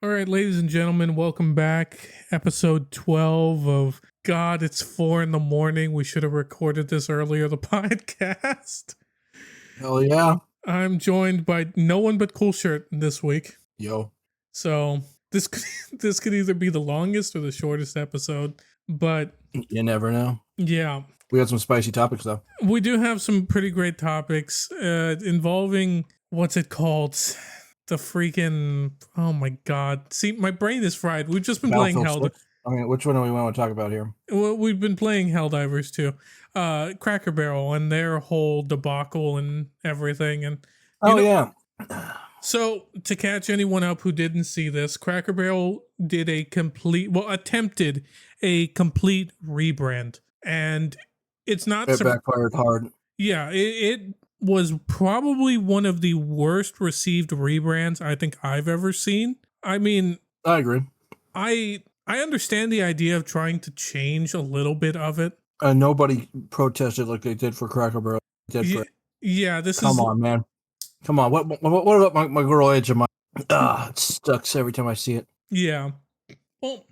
All right, ladies and gentlemen, welcome back. Episode 12 of God, It's 4 in the morning. We should have recorded this earlier, the podcast. Hell yeah. I'm joined by no one but Coolshirt this week. Yo. So this could either be the longest or the shortest episode, but You never know. yeah. We got some spicy topics, though. We do have some pretty great topics involving, what's it called? The freaking, oh my god. See, my brain is fried. We've just been playing Hell. I mean, which one do we want to talk about here? Well, we've been playing Helldivers too. Cracker Barrel and their whole debacle and everything. And yeah. So to catch anyone up who didn't see this, Cracker Barrel attempted a complete rebrand. And it's not... It backfired hard. Yeah, it was probably one of the worst received rebrands I think I've ever seen. I mean... I agree. I understand the idea of trying to change a little bit of it. Nobody protested like they did for Cracker Barrel. Come on, man. Come on. What about my girl Edge? It sucks every time I see it. Yeah. Well,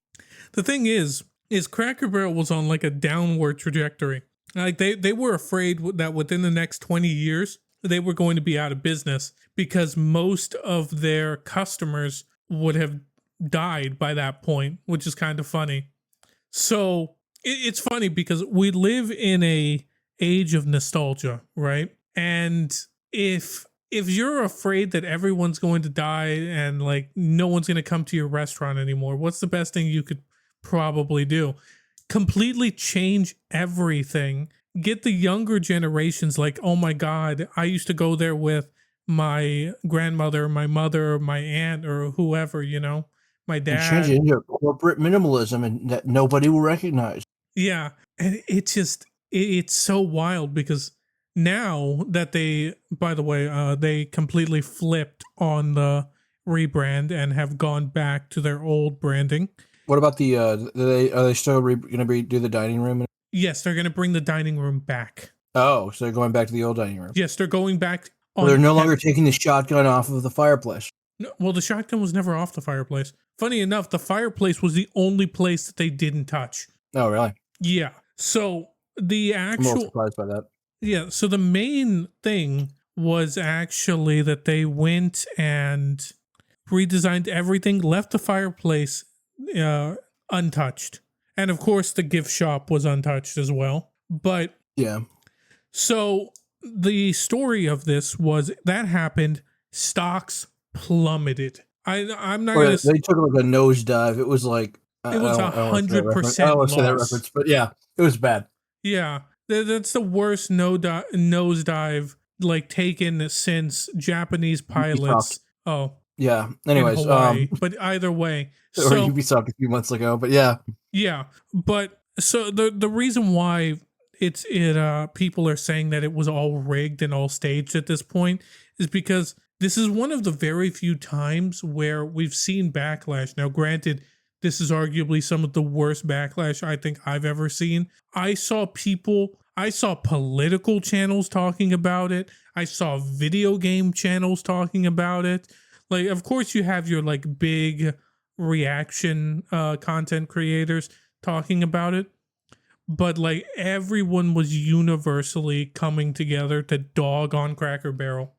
the thing is Cracker Barrel was on like a downward trajectory. Like they were afraid that within the next 20 years, they were going to be out of business because most of their customers would have died by that point, which is kind of funny. So it's funny because we live in a age of nostalgia, right? And if you're afraid that everyone's going to die and like no one's going to come to your restaurant anymore, what's the best thing you could probably do? Completely change everything. Get the younger generations like, oh my God, I used to go there with my grandmother, my mother, my aunt, or whoever, my dad. And change it into corporate minimalism and that nobody will recognize. Yeah. And it's so wild because now that they completely flipped on the rebrand and have gone back to their old branding. What about are they still going to do the dining room? Yes, they're going to bring the dining room back. Oh, so they're going back to the old dining room. Yes, they're going back. They're no longer taking the shotgun off of the fireplace. No, well, the shotgun was never off the fireplace. Funny enough, the fireplace was the only place that they didn't touch. Oh, really? Yeah. So the actual... I'm a little surprised by that. Yeah, so the main thing was actually that they went and redesigned everything, left the fireplace untouched. And of course, the gift shop was untouched as well. But yeah. So the story of this was that happened, stocks plummeted. I'm not going to... They took like a nosedive. It was like... It was 100% loss. I don't want to say that reference, but yeah, it was bad. Yeah, that's the worst nosedive like taken since Japanese pilots. Oh, yeah. Anyways, but either way, or Ubisoft a few months ago, but yeah. But so the reason why people are saying that it was all rigged and all staged at this point is because this is one of the very few times where we've seen backlash. Now, granted, this is arguably some of the worst backlash I think I've ever seen. I saw political channels talking about it. I saw video game channels talking about it. Like, of course, you have your like big reaction content creators talking about it. But like everyone was universally coming together to dog on Cracker Barrel.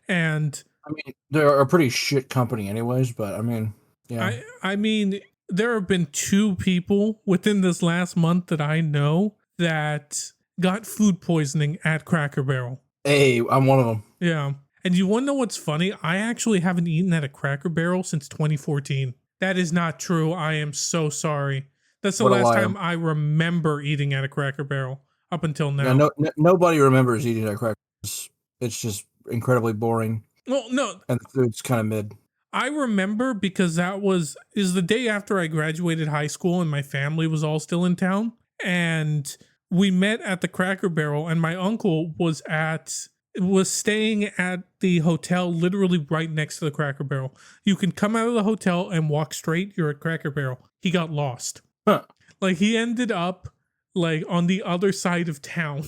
And I mean, they're a pretty shit company anyways, but I mean, yeah. I mean, there have been 2 people within this last month that I know that got food poisoning at Cracker Barrel. Hey, I'm one of them. Yeah. And you want to know what's funny? I actually haven't eaten at a Cracker Barrel since 2014. That is not true. I am so sorry. That's the last time I remember eating at a Cracker Barrel up until now. Yeah, nobody remembers eating at Cracker Barrel. It's just incredibly boring. Well, no. And the food's kind of mid. I remember because is the day after I graduated high school and my family was all still in town. And we met at the Cracker Barrel and my uncle was staying at the hotel literally right next to the Cracker Barrel. You can come out of the hotel and walk straight. You're at Cracker Barrel. He got lost. Huh. Like he ended up like on the other side of town.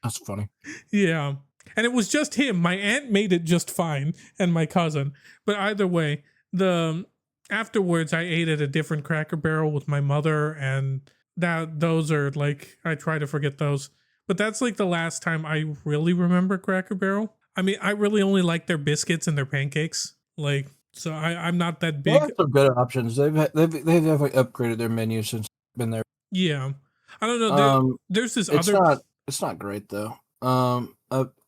That's funny. Yeah. And it was just him. My aunt made it just fine, and my cousin. But either way, afterwards I ate at a different Cracker Barrel with my mother, and those are like, I try to forget those. But that's like the last time I really remember Cracker Barrel. I mean, I really only like their biscuits and their pancakes. Like, so I'm not that big. They have some good options. They've definitely upgraded their menu since I've been there. Yeah, I don't know. There's this other. It's not great though.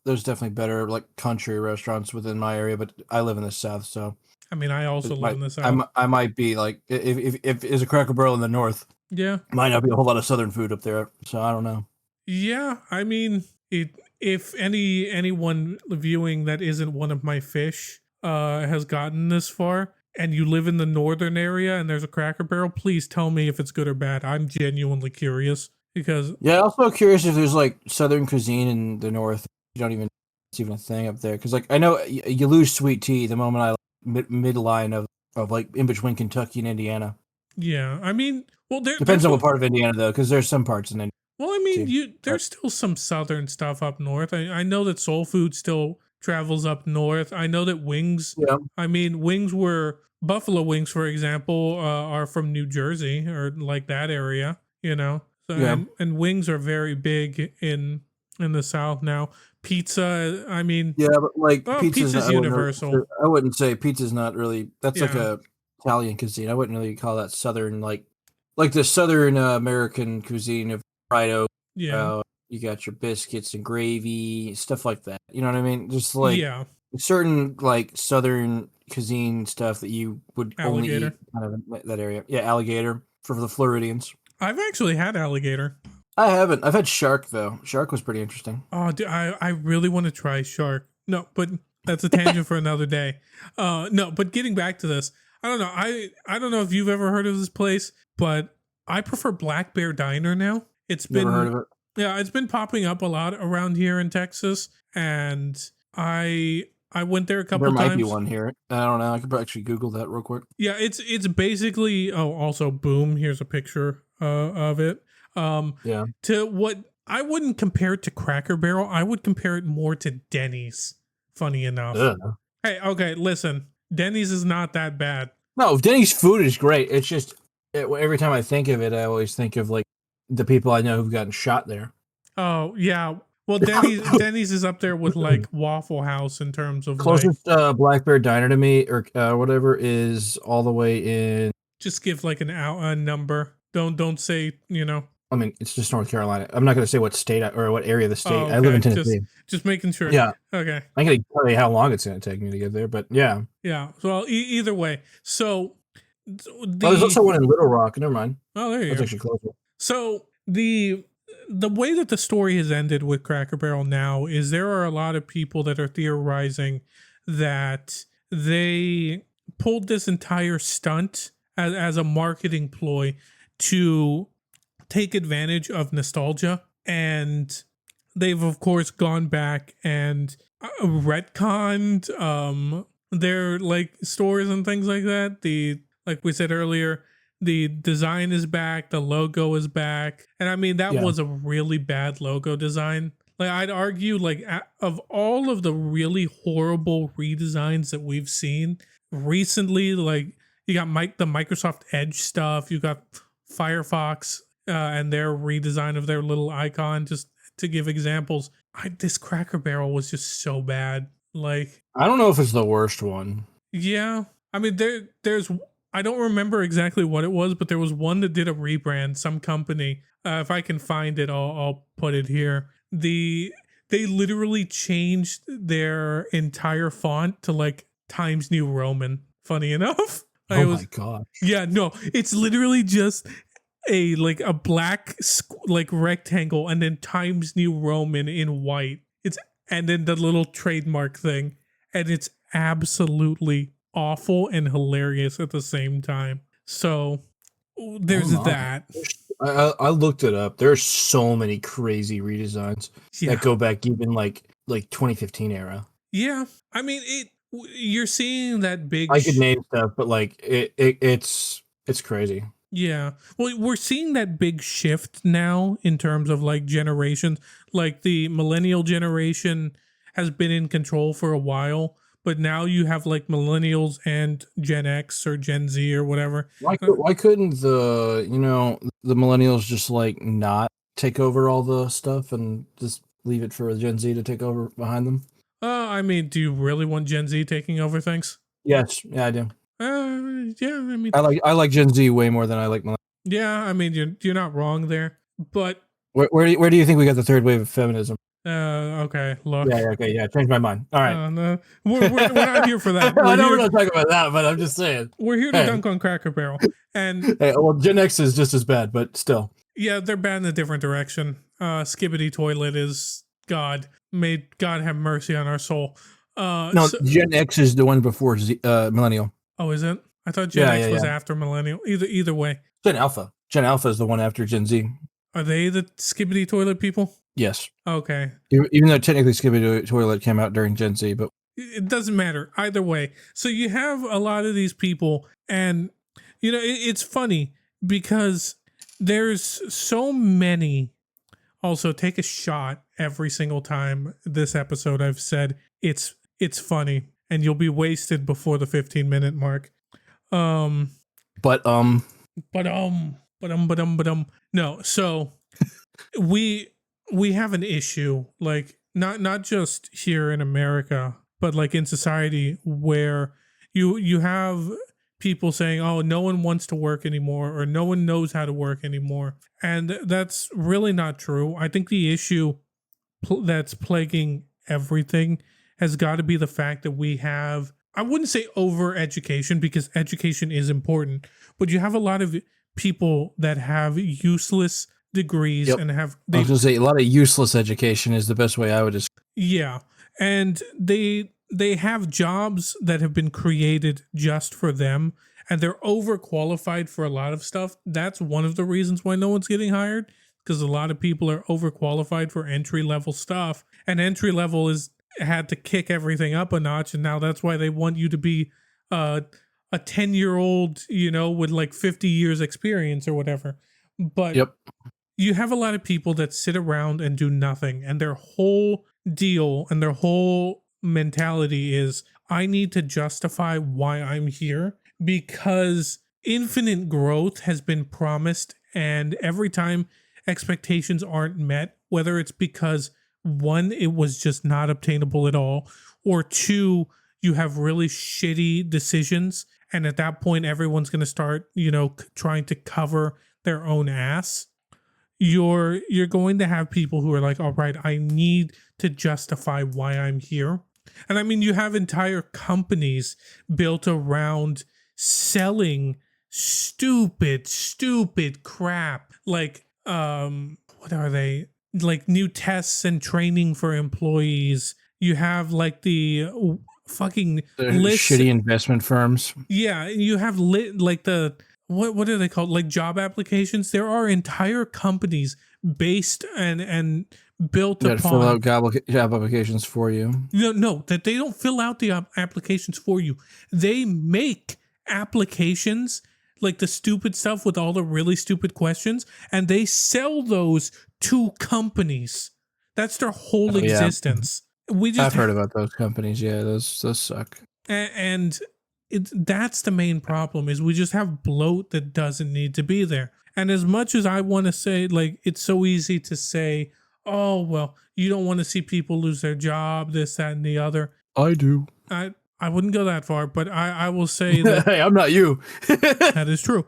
There's definitely better like country restaurants within my area, but I live in the South, so. I mean, I also live in the South. I might be like, if there's a Cracker Barrel in the North, yeah, might not be a whole lot of Southern food up there, so I don't know. Yeah, I mean, if anyone viewing that isn't one of my fish has gotten this far, and you live in the northern area and there's a Cracker Barrel, please tell me if it's good or bad. I'm genuinely curious because I'm also curious if there's like Southern cuisine in the North. You don't even it's even a thing up there because like I know you lose sweet tea the moment I midline of like in between Kentucky and Indiana. Yeah, I mean, well, depends on what part of Indiana though, because there's some parts in Indiana. Well, I mean, there's still some southern stuff up north. I know that soul food still travels up north. I know that wings. Yeah. I mean, buffalo wings, for example, are from New Jersey or like that area. You know, so, yeah. And wings are very big in the South now. Pizza. I mean, yeah, but like pizza's universal. I wouldn't say pizza's not really. That's like a Italian cuisine. I wouldn't really call that southern like the Southern American cuisine of fried oak. Yeah. You got your biscuits and gravy, stuff like that. You know what I mean? Just like certain like Southern cuisine stuff that you would only eat kind of in that area. Yeah, alligator for the Floridians. I've actually had alligator. I haven't. I've had shark though. Shark was pretty interesting. Oh, dude, I really want to try shark. No, but that's a tangent for another day. No, but getting back to this, I don't know. I don't know if you've ever heard of this place, but I prefer Black Bear Diner now. It's been Never heard of it. Yeah, it's been popping up a lot around here in Texas, and I went there a couple times. There might be one here. I don't know. I could actually Google that real quick. Yeah, it's basically. Oh, also, boom. Here's a picture of it. To what I wouldn't compare it to Cracker Barrel. I would compare it more to Denny's. Funny enough. Hey, okay, listen. Denny's is not that bad. No, Denny's food is great. It's just every time I think of it, I always think of like the people I know who've gotten shot there. Oh yeah. Well, Denny's is up there with like Waffle House in terms of closest Black Bear Diner to me or whatever is all the way in. Just give like a number. Don't say, you know. I mean, it's just North Carolina. I'm not going to say what state or what area of the state. Okay. I live in Tennessee. Just making sure. Yeah. Okay. I'm going to tell you how long it's going to take me to get there, but yeah. Yeah. Well, either way. So there's also one in Little Rock. Never mind. Oh, there you go. That's actually closer. So the way that the story has ended with Cracker Barrel now is there are a lot of people that are theorizing that they pulled this entire stunt as a marketing ploy to take advantage of nostalgia, and they've of course gone back and retconned their like stores and things like that. Like we said earlier, the design is back, the logo is back, and I mean that was a really bad logo design. Like I'd argue, like of all of the really horrible redesigns that we've seen recently, like you got the Microsoft Edge stuff, you got Firefox and their redesign of their little icon, just to give examples. This Cracker Barrel was just so bad. Like I don't know if it's the worst one. Yeah, I mean there's I don't remember exactly what it was, but there was one that did a rebrand, some company. If I can find it, I'll put it here. They literally changed their entire font to like Times New Roman. Funny enough. My gosh. Yeah, no, it's literally just a black like rectangle and then Times New Roman in white. And then the little trademark thing, and it's absolutely awful and hilarious at the same time. So there's that. I looked it up. There's so many crazy redesigns that go back even like 2015 era. Yeah, I mean you're seeing that big. I could name stuff, but like it's crazy. Yeah, well, we're seeing that big shift now in terms of like generations. Like the millennial generation has been in control for a while, but now you have like millennials and Gen X or Gen Z or whatever. Why couldn't the millennials just like not take over all the stuff and just leave it for Gen Z to take over behind them? I mean, do you really want Gen Z taking over things? Yes, yeah, I do. Yeah, I mean, I like Gen Z way more than I like millennials. Yeah, I mean, you're not wrong there, but where do you think we got the third wave of feminism? Okay, look. Yeah, changed my mind. All right. No, we're not here for that. I know we're not talking about that, but I'm just saying. We're here to dunk on Cracker Barrel. And well, Gen X is just as bad, but still. Yeah, they're bad in a different direction. Skibbity Toilet is God. May God have mercy on our soul. Gen X is the one before millennial. Oh, is it? I thought Gen X was after millennial. Either way. Gen Alpha. Gen Alpha is the one after Gen Z. Are they the Skibbity Toilet people? Yes. Okay. Even though technically Skibbity Toilet came out during Gen Z, but it doesn't matter either way. So you have a lot of these people, and it's funny because there's so many. Also, take a shot every single time this episode I've said it's funny, and you'll be wasted before the 15-minute mark. No, so we have an issue, like not just here in America, but like in society, where you have people saying, oh, no one wants to work anymore, or no one knows how to work anymore. And that's really not true. I think the issue that's plaguing everything has got to be the fact that we have, I wouldn't say over education, because education is important, but you have a lot of people that have useless degrees and have I was going to say a lot of useless education is the best way I would describe. Yeah, and they have jobs that have been created just for them, and they're overqualified for a lot of stuff. That's one of the reasons why no one's getting hired, because a lot of people are overqualified for entry-level stuff, and entry-level is had to kick everything up a notch, and now that's why they want you to be a 10-year-old, with like 50 years experience or whatever. But you have a lot of people that sit around and do nothing, and their whole deal and their whole mentality is, I need to justify why I'm here, because infinite growth has been promised, and every time expectations aren't met, whether it's because one, it was just not obtainable at all, or two, you have really shitty decisions, and at that point everyone's going to start trying to cover their own ass. You're going to have people who are like, all right, I need to justify why I'm here. And I mean, you have entire companies built around selling stupid crap. Like, what are they? Like new tests and training for employees. You have like the fucking shitty investment firms. Yeah, you have like the what are they called? Like job applications. There are entire companies based and built upon. Fill out job applications for you. No, that they don't fill out the applications for you. They make applications, like the stupid stuff with all the really stupid questions, and they sell those to companies. That's their whole existence. I've heard about those companies. Yeah, those suck. And that's the main problem, is we just have bloat that doesn't need to be there. And as much as I want to say, like, it's so easy to say, oh, well, you don't want to see people lose their job, this, that, and the other. I do. I wouldn't go that far, but I will say that... Hey, I'm not you. That is true.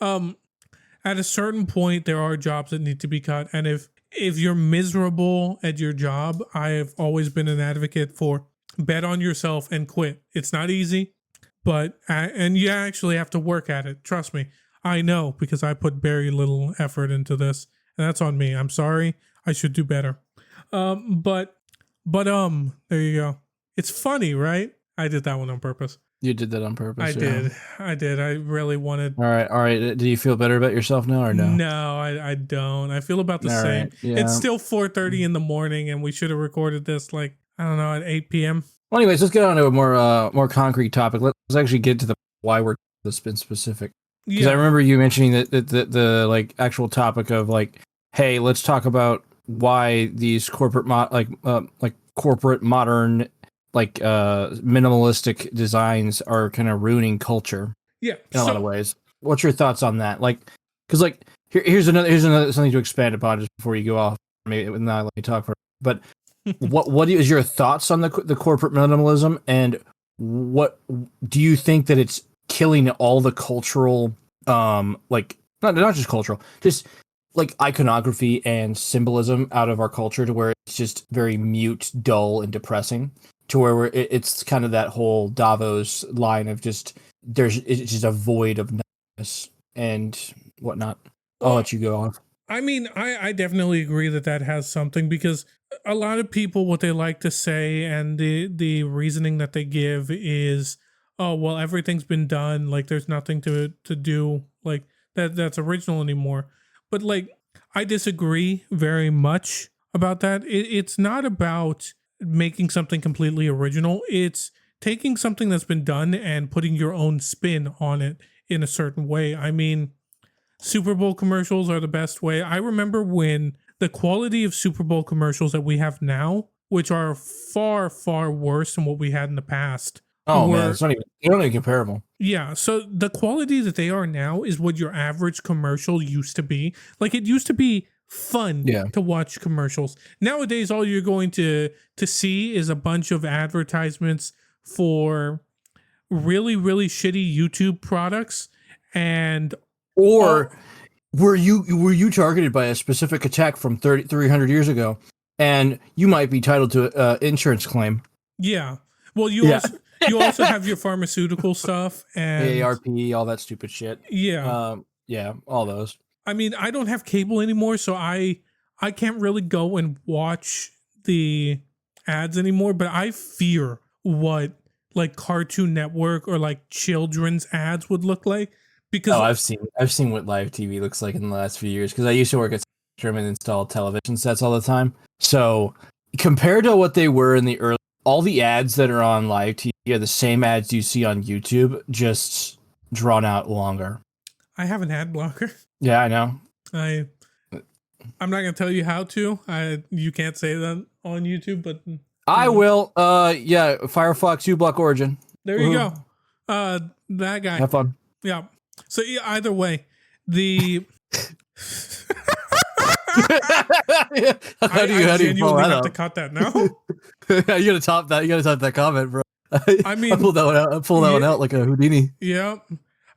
At a certain point, there are jobs that need to be cut. And if you're miserable at your job, I have always been an advocate for bet on yourself and quit. It's not easy, but and you actually have to work at it. Trust me. I know, because I put very little effort into this, and that's on me. I'm sorry. I should do better. But there you go. It's funny, right? I did that one on purpose. You did that on purpose. I did. I really wanted. All right. Do you feel better about yourself now, or no? No, I don't. I feel about the same. Right. Yeah. It's still 4:30 in the morning, and we should have recorded this like, I don't know, at 8 p.m. Well, anyways, let's get on to a more concrete topic. Let's actually get to the why we're this been specific. Because I remember you mentioning that the like actual topic of like, hey, let's talk about why these corporate corporate modern minimalistic designs are kind of ruining culture. Yeah, in a lot of ways. What's your thoughts on that? Like, because like here's another something to expand upon just before you go off. Maybe not let me talk for. But what is your thoughts on the corporate minimalism, and what do you think that it's killing all the cultural like not just cultural, just like iconography and symbolism out of our culture to where it's just very mute, dull, and depressing, to where it's kind of that whole Davos line of just it's just a void of nothingness and whatnot. I'll let you go off. I mean, I definitely agree that has something, because a lot of people, what they like to say and the reasoning that they give is, oh, well, everything's been done. Like, there's nothing to do like that's original anymore. But like, I disagree very much about that. It's not about making something completely original. It's taking something that's been done and putting your own spin on it in a certain way. I mean, Super Bowl commercials are the best way. I remember when the quality of Super Bowl commercials that we have now, which are far, far worse than what we had in the past. Oh, man, they're not even comparable. Yeah, so the quality that they are now is what your average commercial used to be. Like, it used to be fun to watch commercials. Nowadays, all you're going to see is a bunch of advertisements for really, really shitty YouTube products. And were you targeted by a specific attack from 300 years ago, and you might be titled to insurance claim? Yeah. Well, you also have your pharmaceutical stuff and AARP, all that stupid shit. Yeah. Yeah, all those. I mean, I don't have cable anymore, so I can't really go and watch the ads anymore, but I fear what like Cartoon Network or like children's ads would look like, because I've seen what live TV looks like in the last few years, because I used to work at Spectrum and install television sets all the time. So compared to what they were in the early, all the ads that are on live TV are the same ads you see on YouTube, just drawn out longer. I have an ad blocker. Yeah, I know. I'm not gonna tell you how to. You can't say that on YouTube, but I will. Yeah, Firefox uBlock Origin. There you go. That guy. Have fun. Yeah. So either way, the how do you have to cut that now? You gotta top that. You gotta top that comment, bro. I mean, I pulled that one out. I pulled that one out like a Houdini. Yeah,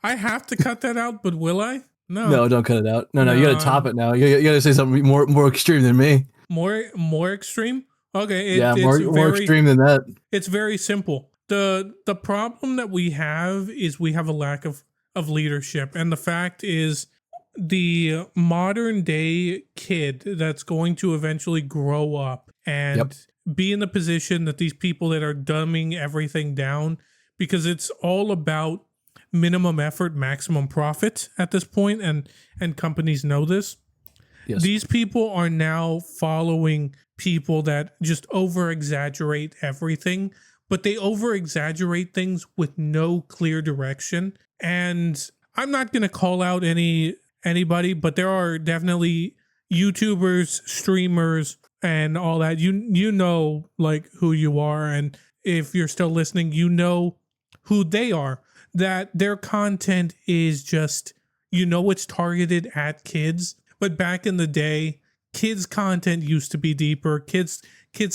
I have to cut that out, but will I? No, don't cut it out. No, you gotta top it now. You gotta say something more extreme than me. More extreme? Okay, more extreme than that. It's very simple. The problem that we have is we have a lack of leadership, and the fact is, the modern day kid that's going to eventually grow up and be in the position that these people that are dumbing everything down, because it's all about minimum effort, maximum profit at this point, and companies know this. Yes. These people are now following people that just over exaggerate everything, but they over exaggerate things with no clear direction. And I'm not going to call out anybody, but there are definitely YouTubers, streamers, and all that. You know, like, who you are, and if you're still listening, you know who they are. That their content is just, it's targeted at kids. But back in the day, kids' content used to be deeper. Kids'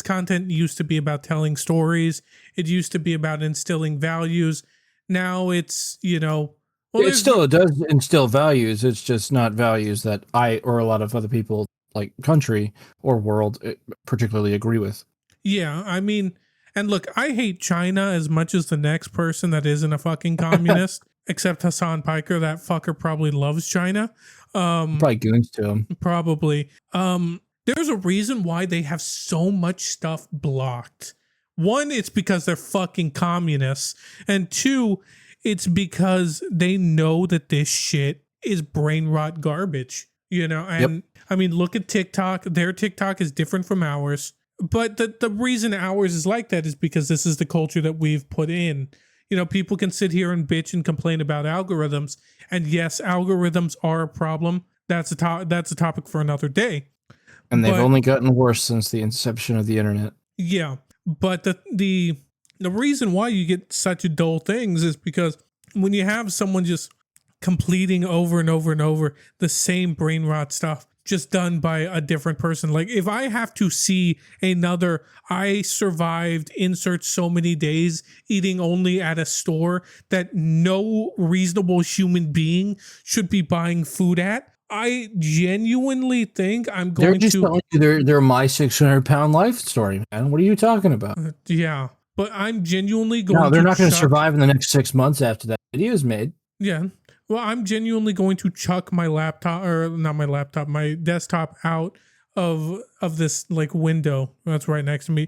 content used to be about telling stories. It used to be about instilling values. Now it's, it does instill values. It's just not values that I or a lot of other people, like country or world, particularly agree with. Yeah, I mean, and look, I hate China as much as the next person that isn't a fucking communist, except Hassan Piker. That fucker probably loves China. Probably goons to him. Probably. There's a reason why they have so much stuff blocked. One, it's because they're fucking communists. And two, it's because they know that this shit is brain rot garbage, and I mean, look at TikTok. Their TikTok is different from ours, but the reason ours is like that is because this is the culture that we've put in. People can sit here and bitch and complain about algorithms, and yes, algorithms are a problem. That's a topic for another day. And they've only gotten worse since the inception of the internet. Yeah, but the The reason why you get such dull things is because when you have someone just completing over and over and over the same brain rot stuff, just done by a different person. Like if I have to see another, I survived insert so many days eating only at a store that no reasonable human being should be buying food at, I genuinely think I'm going they're just to. They're my 600-pound life story, man. What are you talking about? Yeah, but I'm genuinely going. No, they're not going to survive in the next 6 months after that video is made. Yeah. Well, I'm genuinely going to chuck my laptop, or not my laptop, my desktop out of this like window that's right next to me.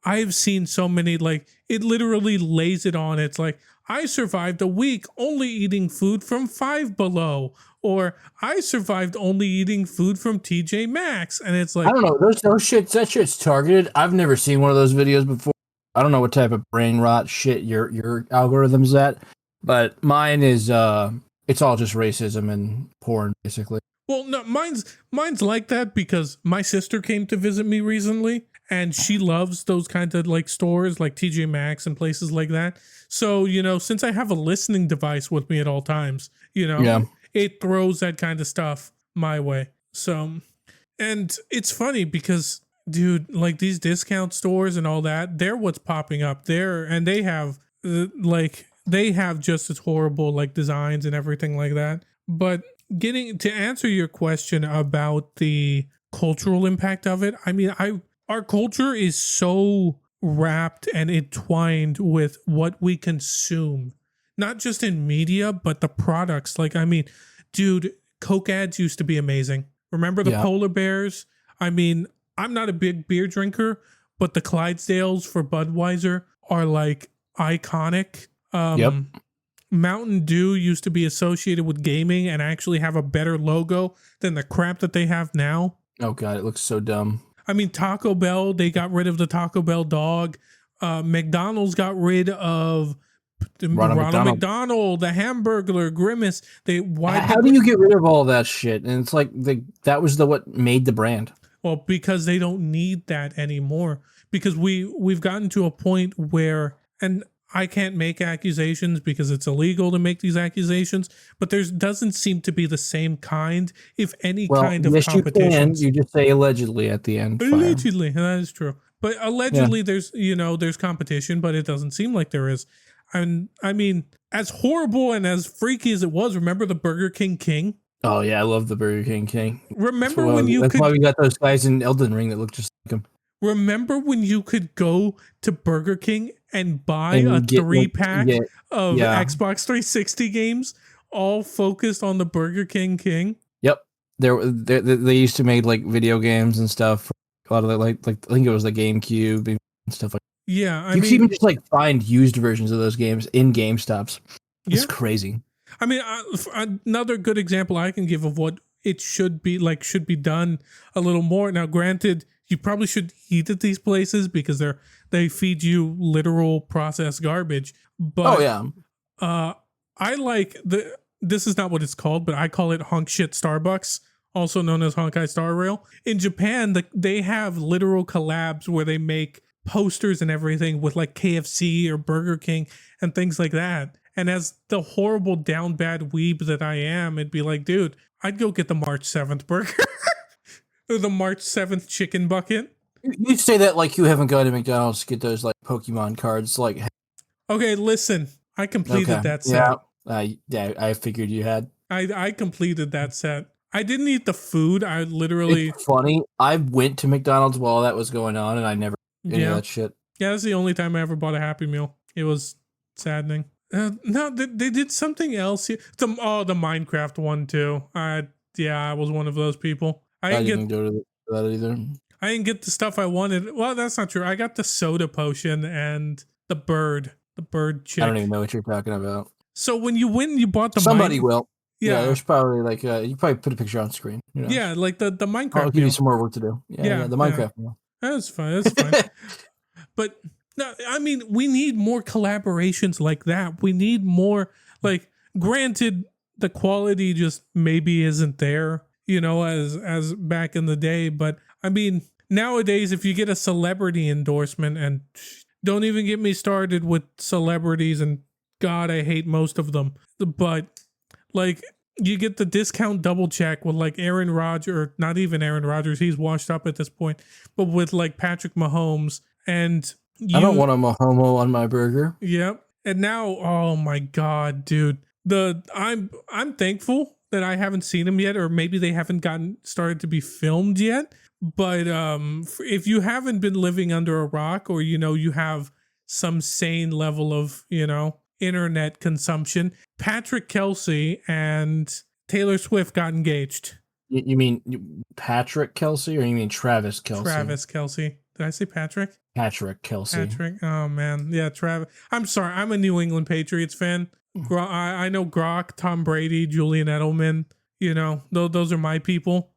I've seen so many, like it literally lays it on. It's like, I survived a week only eating food from Five Below, or I survived only eating food from TJ Maxx. And it's like, I don't know, that shit's targeted. I've never seen one of those videos before. I don't know what type of brain rot shit your algorithm's at. But mine is it's all just racism and porn, basically. Well, no, mine's like that because my sister came to visit me recently, and she loves those kinds of like stores like TJ Maxx and places like that. So, you know, since I have a listening device with me at all times, you know, it throws that kind of stuff my way. So, and it's funny because, dude, like these discount stores and all that, they're what's popping up there, and they have they have just as horrible like designs and everything like that. But getting to answer your question about the cultural impact of it, I mean, our culture is so wrapped and entwined with what we consume, not just in media, but the products. Like, I mean, dude, Coke ads used to be amazing. Remember the polar bears? I mean, I'm not a big beer drinker, but the Clydesdales for Budweiser are like iconic. Mountain Dew used to be associated with gaming and actually have a better logo than the crap that they have now. Oh god, it looks so dumb. I mean, Taco Bell, they got rid of the Taco Bell dog. McDonald's got rid of Ronald McDonald, the Hamburglar, Grimace. How do you get rid of all that shit? And it's like that was what made the brand. Well, because they don't need that anymore. Because we've gotten to a point where, and I can't make accusations because it's illegal to make these accusations, but there doesn't seem to be the same kind, if any kind of competition. You just say allegedly at the end. Allegedly, that is true. But allegedly, there's competition, but it doesn't seem like there is. And I mean, as horrible and as freaky as it was, remember the Burger King King? Oh yeah, I love the Burger King King. Remember that's why we got those guys in Elden Ring that look just like him. Remember when you could go to Burger King and buy a 3-pack of Xbox 360 games, all focused on the Burger King King? Yep, they used to make like video games and stuff. A lot of like I think it was the GameCube and stuff like. Yeah, you can even just like find used versions of those games in GameStops. It's crazy. I mean, another good example I can give of what it should be done a little more. Now, granted, you probably should eat at these places because they feed you literal processed garbage. But I like this is not what it's called, but I call it honk shit Starbucks, also known as Honkai Star Rail. In Japan, they have literal collabs where they make posters and everything with like KFC or Burger King and things like that. And as the horrible down bad weeb that I am, it'd be like, dude, I'd go get the March 7th burger. Or the March 7th chicken bucket. You say that like you haven't gone to McDonald's to get those like Pokemon cards. Like, okay, listen, I completed that set. Yeah, I figured you had. I completed that set. I didn't eat the food. I literally. It's funny. I went to McDonald's while that was going on, and I never did any of that shit. Yeah, that's the only time I ever bought a Happy Meal. It was saddening. No, they did something else here. The Minecraft one too. I was one of those people. I didn't go to that either. I didn't get the stuff I wanted. Well, that's not true. I got the soda potion and the bird chick. I don't even know what you're talking about. So when you went and you bought the somebody will. Yeah, there's probably like you probably put a picture on screen. You know? Yeah, like the Minecraft. I'll give you some more work to do. Yeah, the Minecraft meal. That's fine. But no, I mean, we need more collaborations like that. We need more. Like, granted, the quality just maybe isn't there, you know, as back in the day. But I mean, nowadays, if you get a celebrity endorsement, and don't even get me started with celebrities, and God, I hate most of them. But like, you get the discount double check with like Aaron Rodgers, not even Aaron Rodgers, he's washed up at this point, but with like Patrick Mahomes, and I don't want a Mahomo on my burger. Yep. And now, oh my God, dude. I'm thankful that I haven't seen them yet, or maybe they haven't started to be filmed yet. But if you haven't been living under a rock, or you have some sane level of internet consumption, Patrick Kelce and Taylor Swift got engaged. You mean Patrick Kelce, or you mean Travis Kelce? Travis Kelce. Did I say Patrick? Patrick Kelce. Patrick. Oh man, yeah, Travis. I'm sorry. I'm a New England Patriots fan. I know Gronk, Tom Brady, Julian Edelman. Those are my people.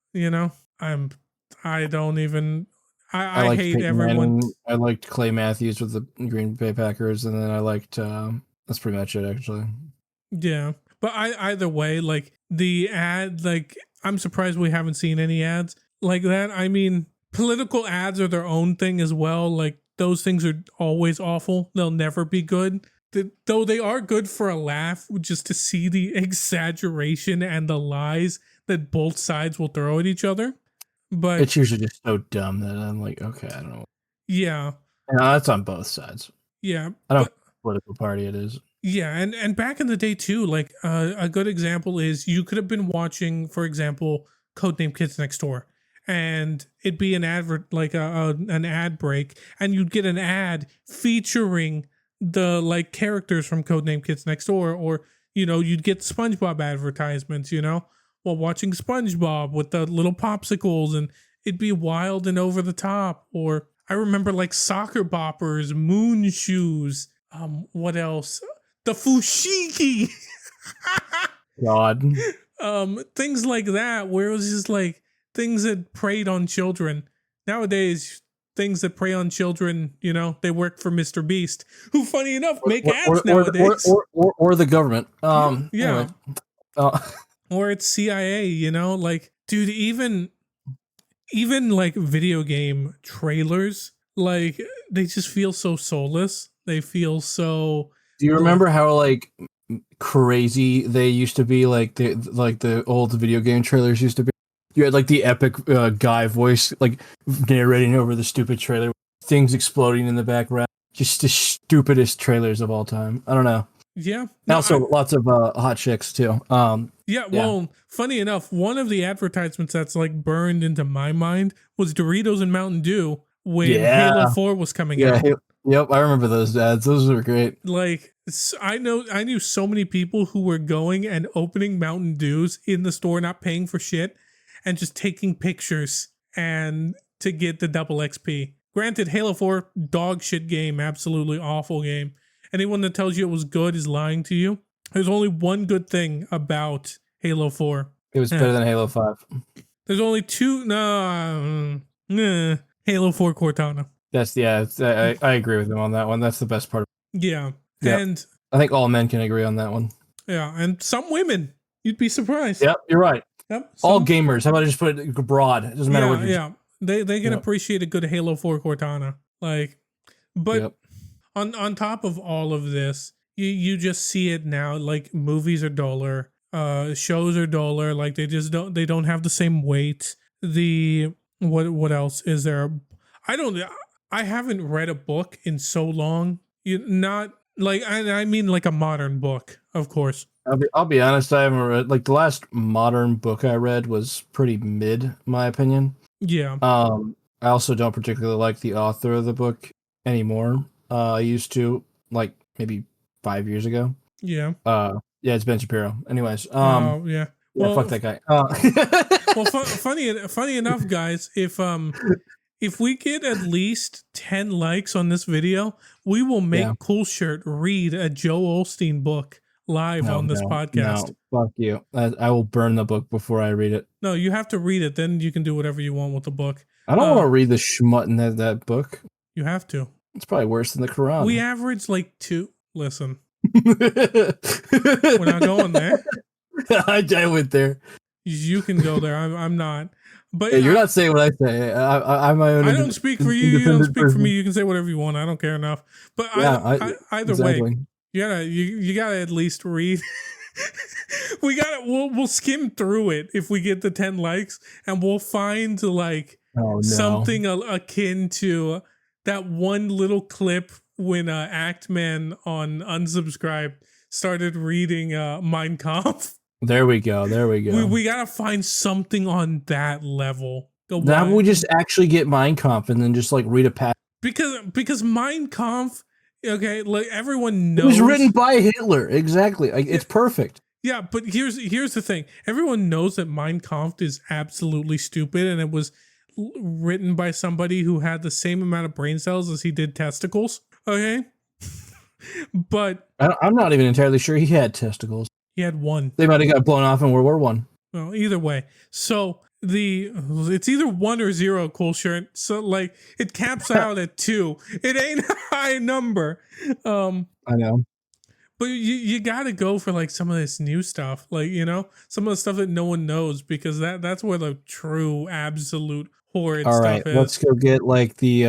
I don't even. I hate Peyton everyone. Manning. I liked Clay Matthews with the Green Bay Packers, and then I liked. That's pretty much it, actually. Yeah, but either way, like the ad, like I'm surprised we haven't seen any ads like that. I mean, political ads are their own thing as well. Like those things are always awful. They'll never be good. Though they are good for a laugh, just to see the exaggeration and the lies that both sides will throw at each other. But it's usually just so dumb that I'm like, okay, I don't know. Yeah. No, that's on both sides. Yeah. I don't know what political party it is. Yeah, and back in the day too, like a good example is you could have been watching, for example, Codename Kids Next Door, and it'd be an advert, like an ad break, and you'd get an ad featuring the like characters from Codename Kids Next Door, or you'd get SpongeBob advertisements, while watching SpongeBob with the little popsicles, and it'd be wild and over the top. Or I remember like soccer boppers, moon shoes. What else? The fushigi. God. Things like that, where it was just like things that preyed on children. Nowadays, things that prey on children, they work for Mr. Beast, who, funny enough, make ads nowadays. Or the government. Yeah. Anyway. Or it's CIA, like, dude, even like video game trailers, like they just feel so soulless. They feel so. Do you remember how like crazy they used to be? Like the old video game trailers used to be. You had like the epic guy voice, like narrating over the stupid trailer, things exploding in the background. Just the stupidest trailers of all time. I don't know. Yeah. No, also, lots of hot chicks too. Yeah. Well, funny enough, one of the advertisements that's like burned into my mind was Doritos and Mountain Dew when Halo 4 was coming out. Yep, I remember those ads. Those were great. Like, I knew so many people who were going and opening Mountain Dews in the store, not paying for shit, and just taking pictures and to get the double XP. Granted, Halo 4, dog shit game, absolutely awful game. Anyone that tells you it was good is lying to you. There's only one good thing about Halo 4. It was better than Halo 5. There's only two. Halo 4 Cortana. I agree with him on that one. That's the best part. Yeah. Yep. And I think all men can agree on that one. Yeah, and some women. You'd be surprised. Yep, you're right. Yep. All gamers. How about I just put it broad? It doesn't matter what. Yeah. They can appreciate a good Halo 4 Cortana. Like, but on top of all of this, you just see it now. Like, movies are duller, shows are duller. Like, they don't have the same weight. What else is there? I haven't read a book in so long. Not like I mean like a modern book, of course. I'll be honest. I haven't read, like, the last modern book I read was pretty mid, in my opinion. Yeah. I also don't particularly like the author of the book anymore. I used to, like, maybe 5 years ago. Yeah. Yeah, it's Ben Shapiro. Anyways. Yeah. Yeah, well, fuck that guy. Well, funny enough, guys, if we get at least 10 likes on this video, we will make Coolshirt read a Joe Osteen book live on this podcast. No, fuck you. I will burn the book before I read it. No, you have to read it. Then you can do whatever you want with the book. I don't want to read the schmut in that book. You have to. It's probably worse than the Quran. We average like 2. Listen. We're not going there. I went there. You can go there. I'm not. But yeah, you're not saying what I say. I'm my own. I don't speak for you. You don't speak person. for me. You can say whatever you want. I don't care enough. But Yeah, either exactly. way, you gotta at least read. We'll skim through it if we get the 10 likes, and we'll find like something akin to that one little clip when Actman on Unsubscribe started reading Mein Kampf. There we go. We gotta find something on that level. Now we just actually get Mein Kampf and then just like read a passage. Because Mein Kampf, okay, like everyone knows. It was written by Hitler. Exactly. It's perfect. Yeah, but here's the thing. Everyone knows that Mein Kampf is absolutely stupid, and it was written by somebody who had the same amount of brain cells as he did testicles. Okay, but I'm not even entirely sure he had testicles. He had one. They might have got blown off in World War I. Well, either way. So it's either 1 or 0, Coolshirt. So like it caps out at 2. It ain't a high number. I know. But you got to go for like some of this new stuff, like, some of the stuff that no one knows, because that's where the true absolute horrid stuff is. Let's go get like the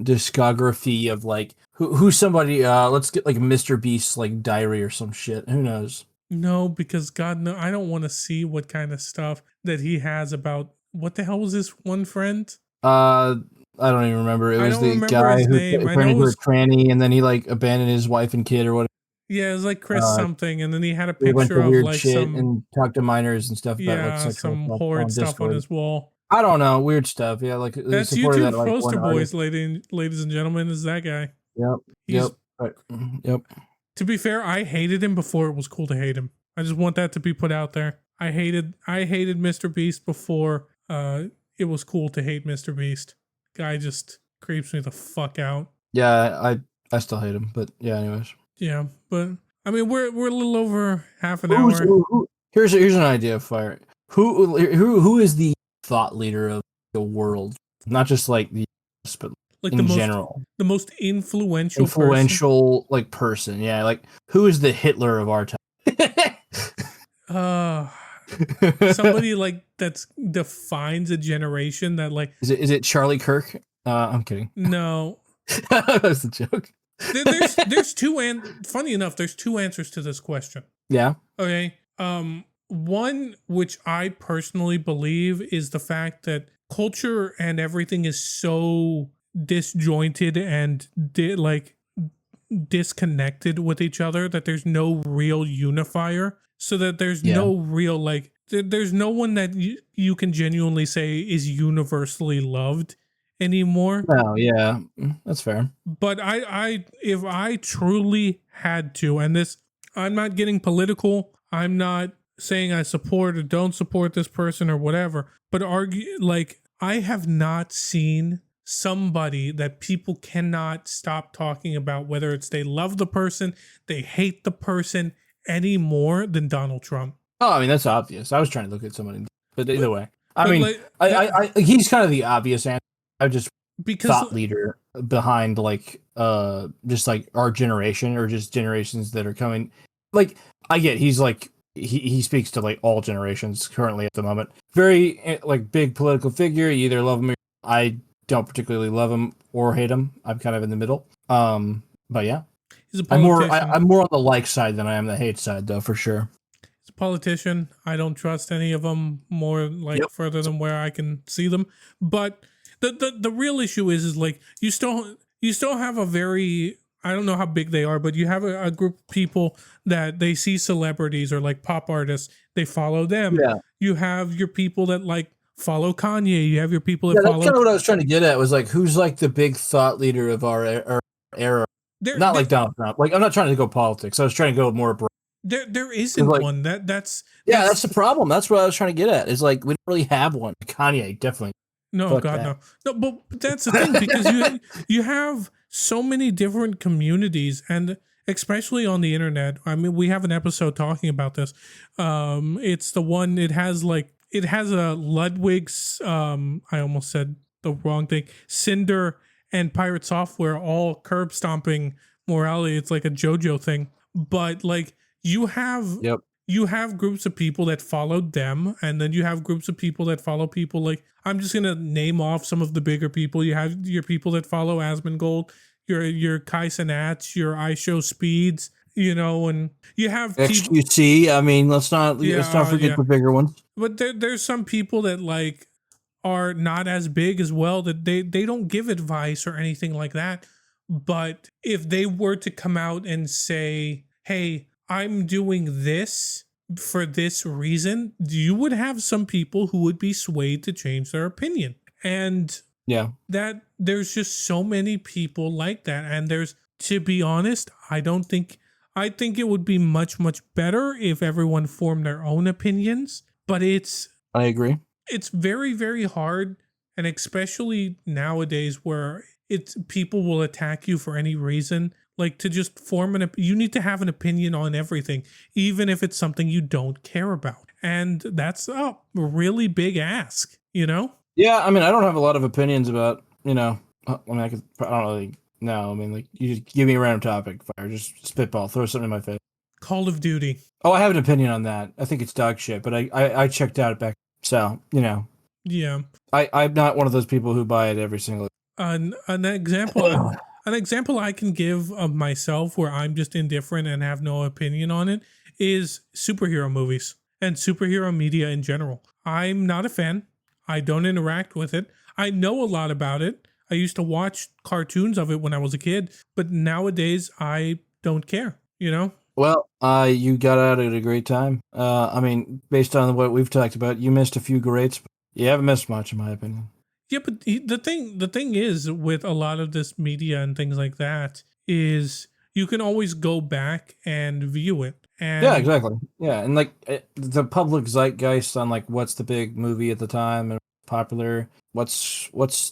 discography of like who's somebody. Let's get like Mr. Beast's like diary or some shit. Who knows? No, because God, no, I don't want to see what kind of stuff that he has about. What the hell was this one friend? I don't even remember. It was the guy who turned into a tranny, and then he like abandoned his wife and kid or whatever. Yeah, it was like Chris something, and then he had a picture went to of weird like shit some and talked to minors and stuff. Yeah, about, like, some horrid stuff on his wall. I don't know, weird stuff. Yeah, like that's YouTube poster boys, ladies and gentlemen. Is that guy? Yep. To be fair, I hated him before it was cool to hate him. I just want that to be put out there. I hated Mr. Beast before it was cool to hate Mr. Beast. Guy just creeps me the fuck out. Yeah, I still hate him, but yeah, anyways. Yeah, but I mean we're a little over half an hour. Here's an idea, Fire. Who is the thought leader of the world? Not just like the but like in general. The most influential person? Like person. Yeah, like who is the Hitler of our time? Somebody like that defines a generation that like is it Charlie Kirk? I'm kidding. No. That's a joke. There's two funny enough, there's 2 answers to this question. Yeah. Okay. One which I personally believe is the fact that culture and everything is so disjointed and disconnected with each other that there's no real unifier, so that there's no real like there's no one that you can genuinely say is universally loved anymore. Oh yeah, that's fair. But if I truly had to, and this, I'm not getting political, I'm not saying I support or don't support this person or whatever, but I have not seen somebody that people cannot stop talking about, whether it's they love the person, they hate the person, any more than Donald Trump. Oh, I mean, that's obvious. I was trying to look at somebody, but either way, I he's kind of the obvious answer. I just thought leader behind just like our generation or just generations that are coming. Like I get he's like he speaks to like all generations currently at the moment. Very like big political figure. You either love him or I don't particularly love him or hate him. I'm kind of in the middle. But yeah, he's a politician. I'm more on the like side than I am the hate side, though, for sure. He's a politician. I don't trust any of them more further than where I can see them. But the real issue is like you still have a very, I don't know how big they are, but you have a group of people that they see celebrities or like pop artists, they follow them. Yeah. You have your people that like follow Kanye. You have your people that follow. That's kind of what I was trying to get at. Was like, who's like the big thought leader of our era? Not like Donald Trump. Like, I'm not trying to go politics. I was trying to go more broad. There isn't one. That's the problem. That's what I was trying to get at. Is like we don't really have one. Kanye definitely. No, God, no. But that's the thing, because you have so many different communities, and especially on the internet. I mean, we have an episode talking about this. It's the one. It has a Ludwig's. I almost said the wrong thing. Cinder and Pirate Software all curb stomping morality. It's like a JoJo thing, but like you have you have groups of people that followed them, and then you have groups of people that follow people like, I'm just gonna name off some of the bigger people. You have your people that follow Asmongold, your Kai Cenats, your iShowSpeeds, and you have XQC. I mean, let's not forget the bigger ones. But there's some people that like are not as big as well, that they don't give advice or anything like that. But if they were to come out and say, hey, I'm doing this for this reason, you would have some people who would be swayed to change their opinion. And that there's just so many people like that. And to be honest, I think it would be much, much better if everyone formed their own opinions. But I agree. It's very, very hard. And especially nowadays where people will attack you for any reason. Like, to just you need to have an opinion on everything, even if it's something you don't care about. And that's a really big ask, Yeah, I mean, I don't have a lot of opinions about, I don't really know. I mean, like, you just give me a random topic, Fire, just spitball, throw something in my face. Call of Duty. Oh, I have an opinion on that. I think it's dog shit, but I checked out back, so, Yeah. I'm not one of those people who buy it every single. An example I can give of myself where I'm just indifferent and have no opinion on it is superhero movies and superhero media in general. I'm not a fan. I don't interact with it. I know a lot about it. I used to watch cartoons of it when I was a kid, but nowadays I don't care, Well, you got out at a great time. I mean, based on what we've talked about, you missed a few greats, but you haven't missed much, in my opinion. Yeah, but the thing is with a lot of this media and things like that is you can always go back and view it. And yeah, exactly. Yeah, and like the public zeitgeist on like what's the big movie at the time and popular, what's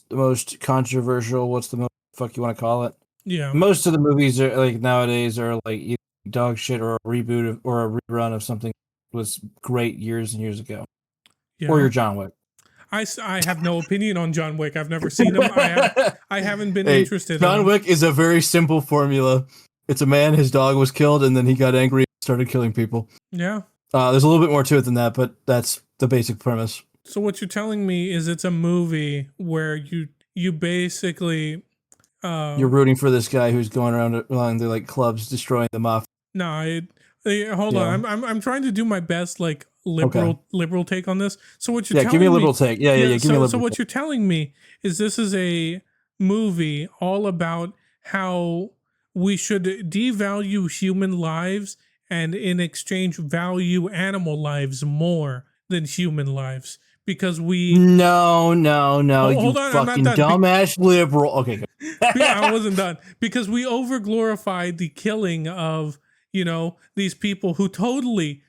the most controversial, what's the most fuck you want to call it? Yeah. Most of the movies are like nowadays are like either dog shit or a reboot or a rerun of something that was great years and years ago. Yeah. Or your John Wick. I have no opinion on John Wick. I've never seen him. I haven't been interested. John Wick is a very simple formula. It's a man, his dog was killed, and then he got angry and started killing people. Yeah. There's a little bit more to it than that, but that's the basic premise. So what you're telling me is it's a movie where you basically you're rooting for this guy who's going around the like clubs destroying the mafia. No, hold on. I'm trying to do my best, like liberal take on this. So what you're telling me? Give me a liberal take. Yeah. Give me a liberal. So what you're telling me is this is a movie all about how we should devalue human lives and in exchange value animal lives more than human lives because we. No. Hold on, fucking dumbass liberal. Okay. Yeah, I wasn't done because we overglorified the killing of these people who totally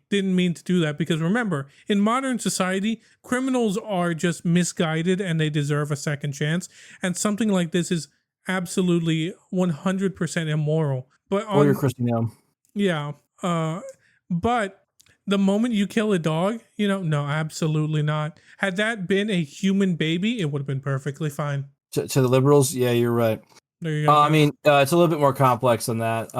didn't mean to do that. Because remember, in modern society, criminals are just misguided and they deserve a second chance. And something like this is absolutely 100% immoral. But or you're Christian Young. Yeah. But the moment you kill a dog, no, absolutely not. Had that been a human baby, it would have been perfectly fine. To the liberals, yeah, you're right. There you go. I mean, it's a little bit more complex than that.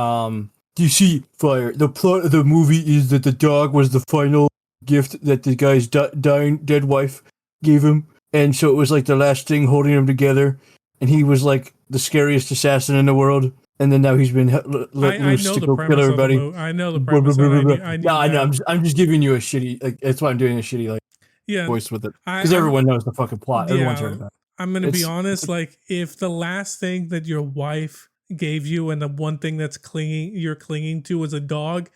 Do you see, Fire? The plot of the movie is that the dog was the final gift that the guy's dead wife gave him, and so it was like the last thing holding them together. And he was like the scariest assassin in the world. And then now he's been let loose to go kill everybody. I know the premise. I know. I'm just giving you a shitty. Like, that's why I'm doing a shitty voice with it because everyone knows the fucking plot. Yeah, everyone's heard about it. I'm gonna be honest. Like, if the last thing that your wife gave you and the one thing that's you're clinging to is a dog,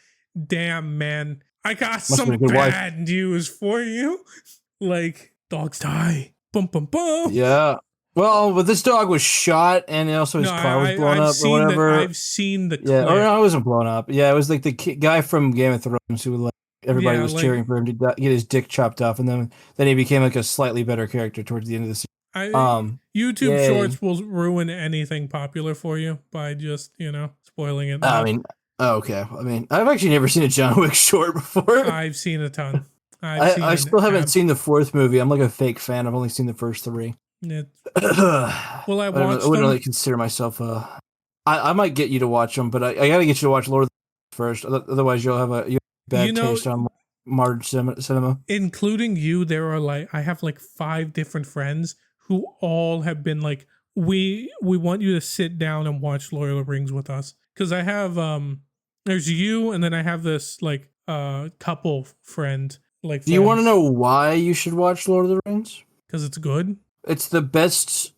damn man, I got some bad news for you. Like, dogs die. Bum bum bum. Yeah. Well, but this dog was shot, and also his car was blown up or whatever. I've seen the clip. Yeah, or no, it wasn't blown up. Yeah, it was like the guy from Game of Thrones who everybody was cheering for him to get his dick chopped off, and then he became like a slightly better character towards the end of the season. YouTube Shorts will ruin anything popular for you by just spoiling it. Okay. I mean, I've actually never seen a John Wick short before. I've seen a ton. I still haven't seen the fourth movie. I'm like a fake fan. I've only seen the first three. Well, I wouldn't really consider myself I might get you to watch them, but I got to get you to watch Lord of the Rings first. Otherwise, you'll have bad taste on modern cinema. Including you, there are I have 5 different friends who all have been like, we want you to sit down and watch Lord of the Rings with us. Because I have there's you, and then I have this couple friend. Do you want to know why you should watch Lord of the Rings? Because it's good. It's the best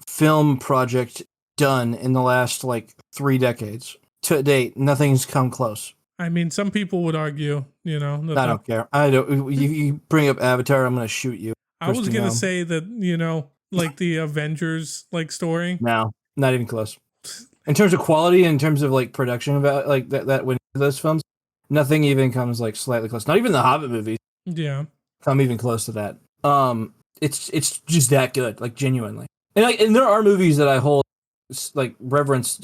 film project done in the last 3 decades to date. Nothing's come close. I mean, some people would argue, I don't care. I don't. You bring up Avatar, I'm going to shoot you. I was going to say that, the Avengers story. No, not even close. In terms of quality, in terms of production about that when those films, nothing even comes slightly close. Not even the Hobbit movies. Yeah, come even close to that. It's just that good, genuinely. And there are movies that I hold reverence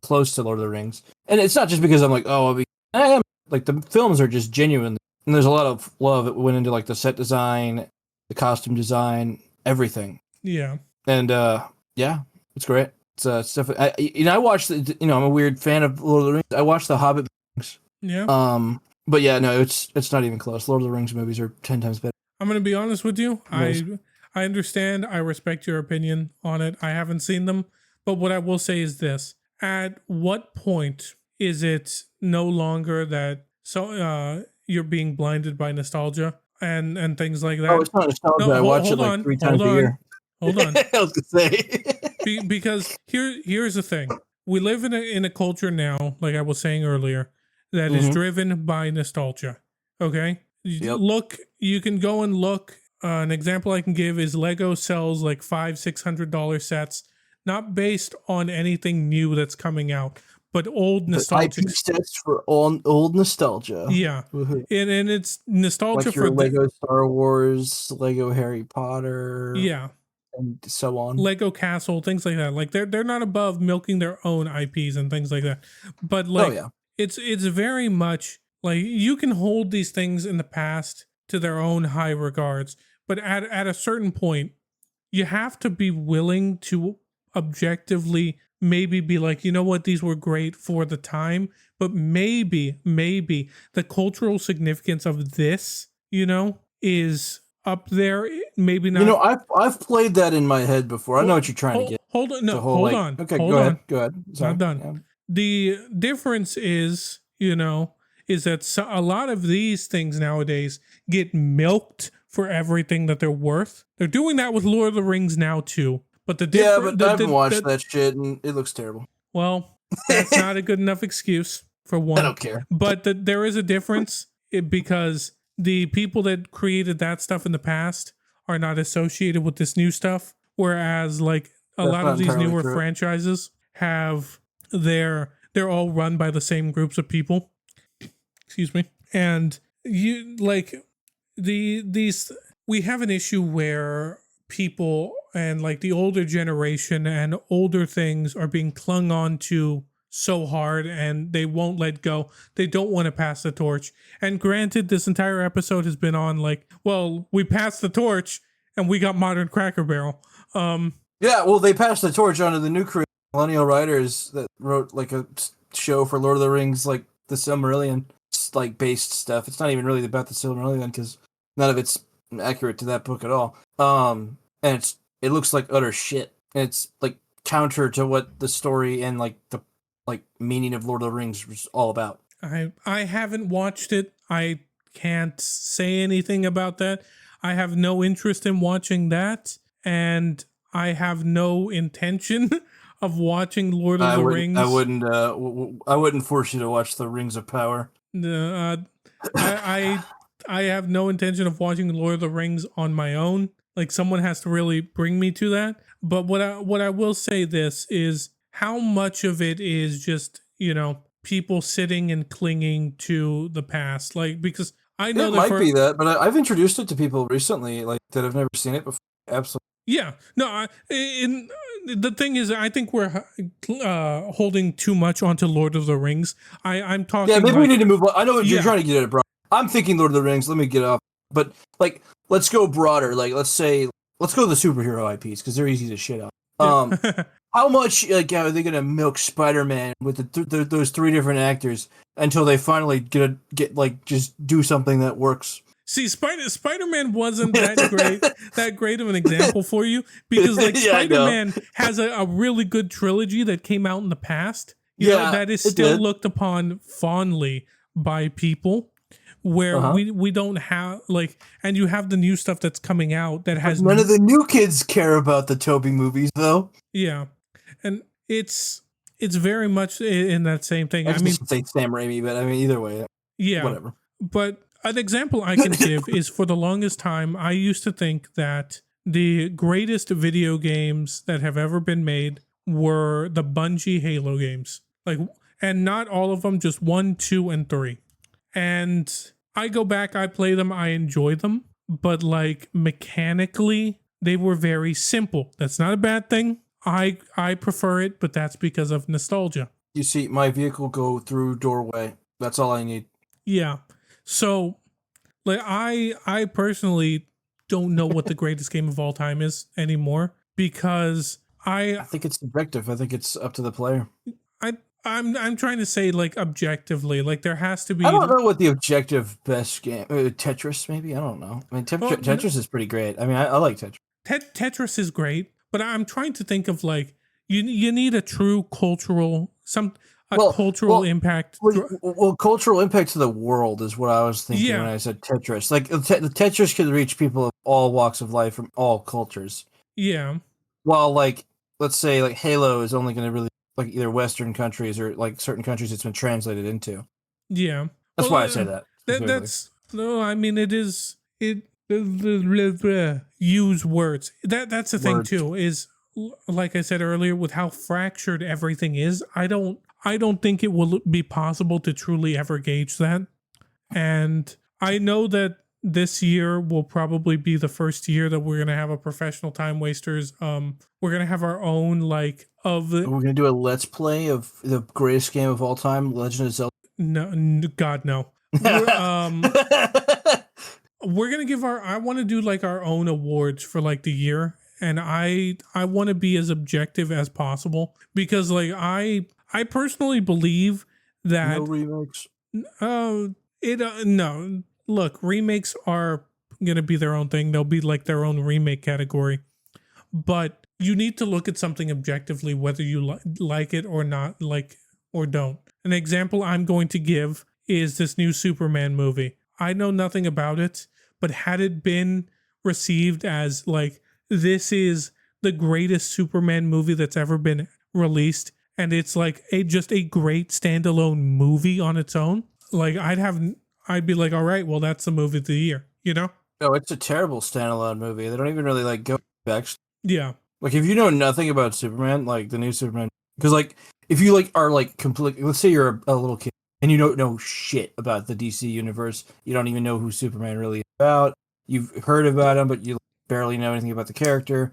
close to Lord of the Rings, and it's not just because I'm I am the films are just genuine, and there's a lot of love that went into the set design, the costume design, everything. Yeah, and yeah, it's great. It's stuff. I watched. I'm a weird fan of Lord of the Rings. I watched the Hobbit movies. Yeah. But yeah, no, it's not even close. Lord of the Rings movies are 10 times better. I'm gonna be honest with you. Nice. I understand. I respect your opinion on it. I haven't seen them, but what I will say is this: at what point is it no longer that you're being blinded by nostalgia and things like that? Oh, it's not nostalgia. I watch it 3 times a year. Hold on. I was gonna say because here's the thing: we live in a culture now, like I was saying earlier, that is driven by nostalgia. Okay, yep. Look, you can go and look. An example I can give is Lego sells $500-$600 sets, not based on anything new that's coming out, but old nostalgic sets for old nostalgia. Yeah, and it's nostalgia your for Lego Star Wars, Lego Harry Potter. Yeah. And so on. Lego Castle, things like that. They're not above milking their own IPs and things like that. But it's very much you can hold these things in the past to their own high regards, but at a certain point, you have to be willing to objectively maybe be you know what, these were great for the time, but maybe the cultural significance of this, is up there, maybe not. I've played that in my head before. I know what you're trying to get. Hold on, no, hold on. Okay, hold go on. ahead. Go ahead. Sorry. Not done. Yeah. The difference is, is that a lot of these things nowadays get milked for everything that they're worth. They're doing that with Lord of the Rings now too. But I haven't watched that shit, and it looks terrible. Well, that's not a good enough excuse for one. I don't care. But there is a difference because the people that created that stuff in the past are not associated with this new stuff, whereas a lot of these newer franchises they're all run by the same groups of people. Excuse me. And you we have an issue where people and the older generation and older things are being clung on to so hard, and they won't let go. They don't want to pass the torch. And granted, this entire episode has been on we passed the torch and we got modern Cracker Barrel. Yeah, well, they passed the torch onto the new crew, Millennial Writers, that wrote a show for Lord of the Rings, the Silmarillion based stuff. It's not even really about the Silmarillion because none of it's accurate to that book at all. And it looks like utter shit. And it's counter to what the story and the meaning of Lord of the Rings was all about. I haven't watched it. I can't say anything about that. I have no interest in watching that, and I have no intention of watching Lord of the Rings. I wouldn't force you to watch the Rings of Power. I have no intention of watching Lord of the Rings on my own. Someone has to really bring me to that. But what I will say this is how much of it is just, people sitting and clinging to the past. Because I know it might be that, but I've introduced it to people recently, that have never seen it before. Absolutely. Yeah. No, the thing is, I think we're holding too much onto Lord of the Rings. I'm talking. Yeah, maybe we need to move on. I know what you're trying to get at, bro. I'm thinking Lord of the Rings. Let me get off. But let's go broader. Let's go to the superhero IPs because they're easy to shit on. how much like are they gonna milk Spider-Man with those three different actors until they finally get like just do something that works? See, Spider-Man wasn't that great of an example for you because like Yeah, Spider-Man has a really good trilogy that came out in the past. You know, that is still looked upon fondly by people. Where we don't have like, and you have the new stuff that's coming out that has none of the new kids care about the Tobey movies though. Yeah, and it's very much in that same thing. I mean, say Sam Raimi, but I mean either way, yeah, whatever. But an example I can give is for the longest time I used to think that the greatest video games that have ever been made were the Bungie Halo games, like, and not all of them, just 1, 2, and 3, and I go back, I play them, I enjoy them, but like mechanically, they were very simple. That's not a bad thing. I prefer it, but that's because of nostalgia. You see my vehicle go through doorway. That's all I need. Yeah. So, like, I personally don't know what the greatest game of all time is anymore because I think it's subjective. I think it's up to the player. I'm trying to say like objectively, like there has to be. I don't know what the objective best game. Tetris, maybe. I don't know. I mean, Tetris is pretty great. I mean, I like Tetris. Tetris is great, but I'm trying to think of like you need a true cultural cultural impact. Well, cultural impact to the world is what I was thinking when I said Tetris. Like the Tetris could reach people of all walks of life from all cultures. Yeah. While like let's say like Halo is only going to really like either Western countries or like certain countries it's been translated into. Yeah. That's why I say that. That's no, I mean it use words. That's the thing too, is like I said earlier, with how fractured everything is, I don't think it will be possible to truly ever gauge that. And I know that this year will probably be the first year that we're gonna have a professional time wasters. We're gonna have our own like of the. We're gonna do a let's play of the greatest game of all time, Legend of Zelda. No, God no. We're gonna give I want to do like our own awards for like the year, and I want to be as objective as possible because like I personally believe that no remakes. No. Look, remakes are gonna be their own thing. They'll be like their own remake category, but you need to look at something objectively, whether you like it or not, like or don't. An example I'm going to give is this new Superman movie. I know nothing about it, but had it been received as like this is the greatest Superman movie that's ever been released, and it's like just a great standalone movie on its own, like I'd be like, all right, well that's the movie of the year, you know? No, it's a terrible standalone movie. They don't even really like go back. Yeah. Like if you know nothing about Superman, like the new Superman, because like if you like are like completely, let's say you're a little kid and you don't know shit about the DC universe, you don't even know who Superman really is about. You've heard about him, but you barely know anything about the character.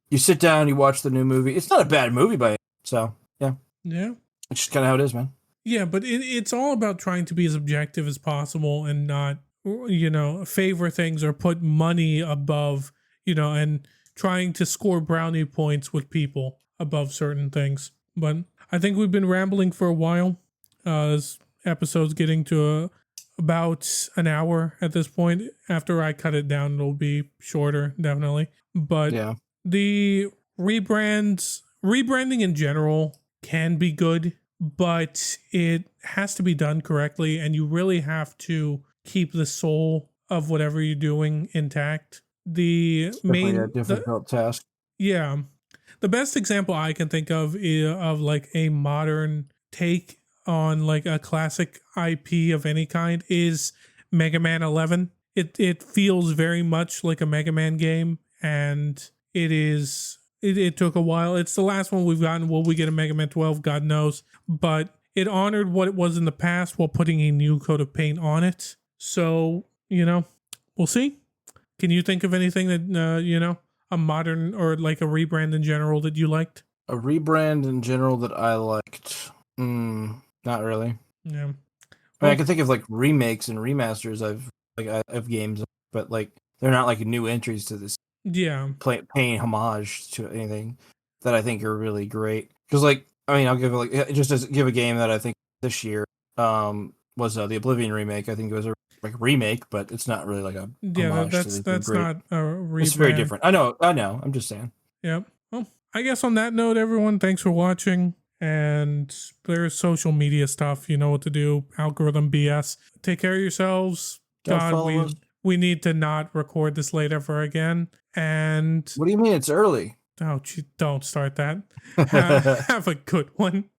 You sit down, you watch the new movie. It's not a bad movie by it. So yeah, it's just kind of how it is, man. Yeah, but it's all about trying to be as objective as possible and not, favor things or put money above, and trying to score brownie points with people above certain things. But I think we've been rambling for a while. This episode's getting to about an hour at this point. After I cut it down, it'll be shorter, definitely. But the rebranding in general can be good, but it has to be done correctly, and you really have to keep the soul of whatever you're doing intact. It's a difficult task. Yeah. The best example I can think of like a modern take on like a classic IP of any kind is Mega Man 11. It feels very much like a Mega Man game, and it took a while. It's the last one we've gotten. Will we get a Mega Man 12? God knows. But it honored what it was in the past while putting a new coat of paint on it. So, we'll see. Can you think of anything that, a modern or like a rebrand in general that you liked? A rebrand in general that I liked? Not really. Yeah. I mean, I can think of like remakes and remasters of games, but like they're not like new entries to this. Yeah. Paying homage to anything. that I think are really great. Because like, I mean, I'll give like just as give a game that I think this year was the Oblivion remake. I think it was a remake, but it's not really like a homage that's not a rebrand. It's very different. I know. I'm just saying. Yep. Well, I guess on that note, everyone, thanks for watching. And there's social media stuff. You know what to do. Algorithm BS. Take care of yourselves. God, we need to not record this late ever again. And what do you mean it's early? Oh, don't start that. Have a good one.